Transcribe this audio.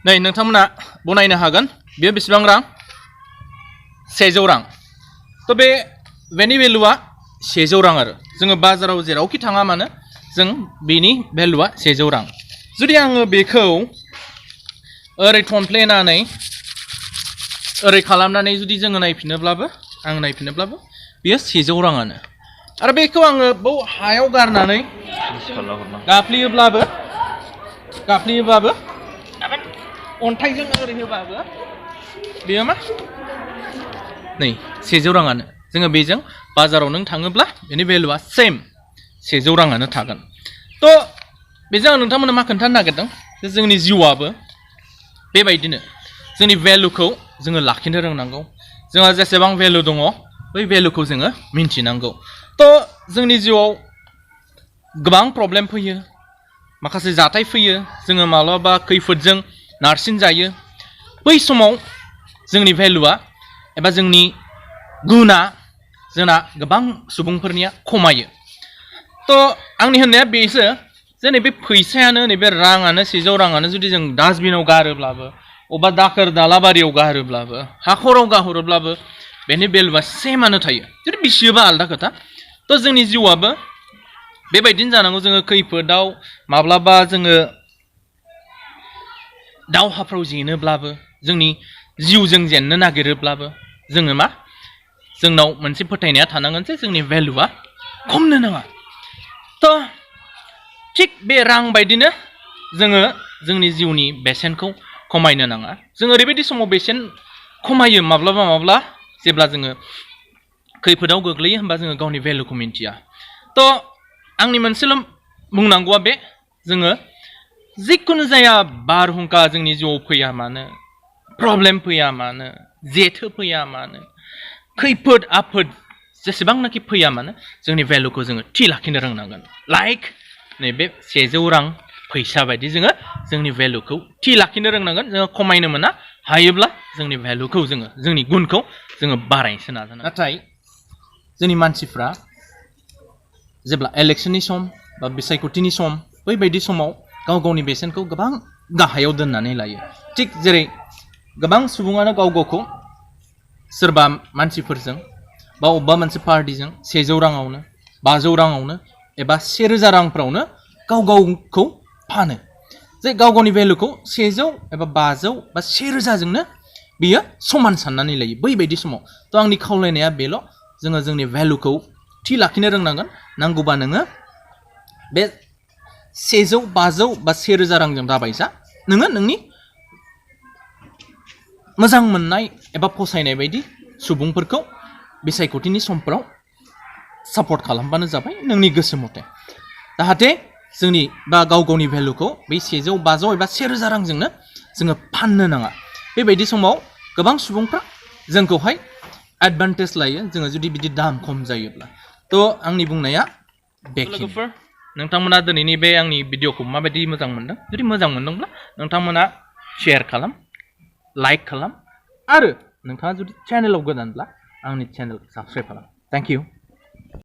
नै नोंथांमोना बनायनो हागोन बेयो बेसेबां रां 100 रां थ' बेनि भेलुआ 100 रां आरो जोङो बाजाराव जेरावखि थाङा मानो जों बेनि भेलुआ 100 रां जुदि आङो बेखौ ओरै थनफ्लेनानै ओरै खालामनानै जुदि जोङो नायफिनोब्लाबो बेयो 100 राङानो आरो बेखौ आङो बाव हायाव गारनानै गाफ्लेयोब्लाबो अन्थाइजों ओरै होबाबो बेयो मा नै 100 राङानो जोङो बेजों बाजाराव नों थाङोब्ला बेनि भेलुआ सेम 100 राङानो थागोन थ' बेजों आं नोंथांमोननो मा खोन्थानो नागिरदों जे जोंनि जिउआबो बेबायदिनो जोंनि भेलुखौ जोङो लाखिनो रोंनांगौ जोंहा जेसेबां भेलु दङ बै भेलुखौ जोङो मिन्थिनांगौ थ' जोंनि जिउआव गोबां प्रब्लेम फैयो माखासे जाथाय फैयो जोङो माब्लाबा खैफोदजों नारसिनजायो बै समाव जोंनि भेलुआ एबा जोंनि गुना जोंना गोबां सुबुंफोरनिया खमायो थ' आंनि होननाया बेसो जे नैबे फैसायानो नैबे राङानो 100 राङानो जुदि जों डास्टबिनाव गारोब्लाबो अबा दाखोर दालाबारियाव गारोब्लाबो हाखराव गाहरोब्लाबो बेनि भेलुआ सेमानो थायो जुदि बिसियोबा आलादा खोथा थ' जोंनि जिउआबो बेबायदिनो जानांगौ जोङो खैफोदाव माब्लाबा जोङो दावहाफ्राव जेनोब्लाबो जोंनि जिउजों जेननो नागिरोब्लाबो जोङो मा जोंनाव मोनसे फोथायनाया थानांगोन जे जोंनि भेलुआ खमनो नाङा थ' थिग बे रां बायदिनो जोङो जोंनि जिउनि बेसेनखौ खमायनो नाङा जों ओरैबायदि समाव बेसेन खमायो माब्लाबा जेब्ला जोङो खैफोदाव गोग्लैयो होनबा जोङो गावनि भेलुखौ मिन्थिया थ' आंनि मोनसेल' बुंनांगौआ बे जोङो जिखुनु जाया बारहुंखा जोंनि जिउआव फैया मानो प्रब्लेम फैया मानो जेथो फैया मानो खैफोद आफोद जेसेबांनाखि फैया मानो जोंनि भेलुखौ जोङो थि लाखिनो रोंनांगोन लाइक नैबे 100 रां फैसा बायदि जोङो जोंनि भेलुखौ थि लाखिनो रोंनांगोन जोङो खमायनो मोना हायोब्ला जोंनि भेलुखौ जोङो जोंनि गुनखौ जोङो बारायनोसो नाजानांगोन नाथाय जोंनि मानसिफ्रा जेब्ला इलेक्शननि सम बा बिसायख'थिनि सम बैबायदि समाव गाव गावनि बेसेनखौ गोबां गाहायाव दोननानै लायो थिग जेरै गोबां सुबुङानो गाव गावखौ सोरबा मानसिफोरजों बा अबेबा मोनसे पार्टिजों 100 राङावनो 500 राङावनो एबा 1000 रांफ्रावनो गाव गावखौ फानो जे गाव गावनि भेलुखौ 100 एबा 500 बा 1000 जोंनो बियो समान साननानै लायो बैबायदि समाव थ' आंनि खावलायनाया बेल' जोङो जोंनि भेलुखौ थि लाखिनो रोंनांगोन नांगौबा नोङो बे 100 500 बा 1000 रांजों दाबायसा नोङो नोंनि मोजां मोननाय एबा फसायनाय बायदि सुबुंफोरखौ बिसायख'थिनि समफोराव सापर्ट खालामबानो जाबाय नोंनि गोसो मथे जाहाथे जोंनि बा गाव गावनि भेलुखौ बै 100 500 एबा 1000 रांजोंनो जोङो फाननो नाङा बेबायदि समाव गोबां सुबुंफ्रा जोंखौहाय एडभान्टेज लायो जोङो जुदि बिदि दाम खम जायोब्ला थ' आंनि बुंनाया बेखिनि नोंथांमोना दिनैनि बे आंनि भिडिअखौ माबायदि मोजां मोनदों जुदि मोजां मोनदोंब्ला नोंथांमोना शेयार खालाम लाइक खालाम आरो नोंथाङा जुदि चेनेलाव गोदानब्ला आंनि चेनेलखौ साबस्क्राइब खालाम थेंक इउ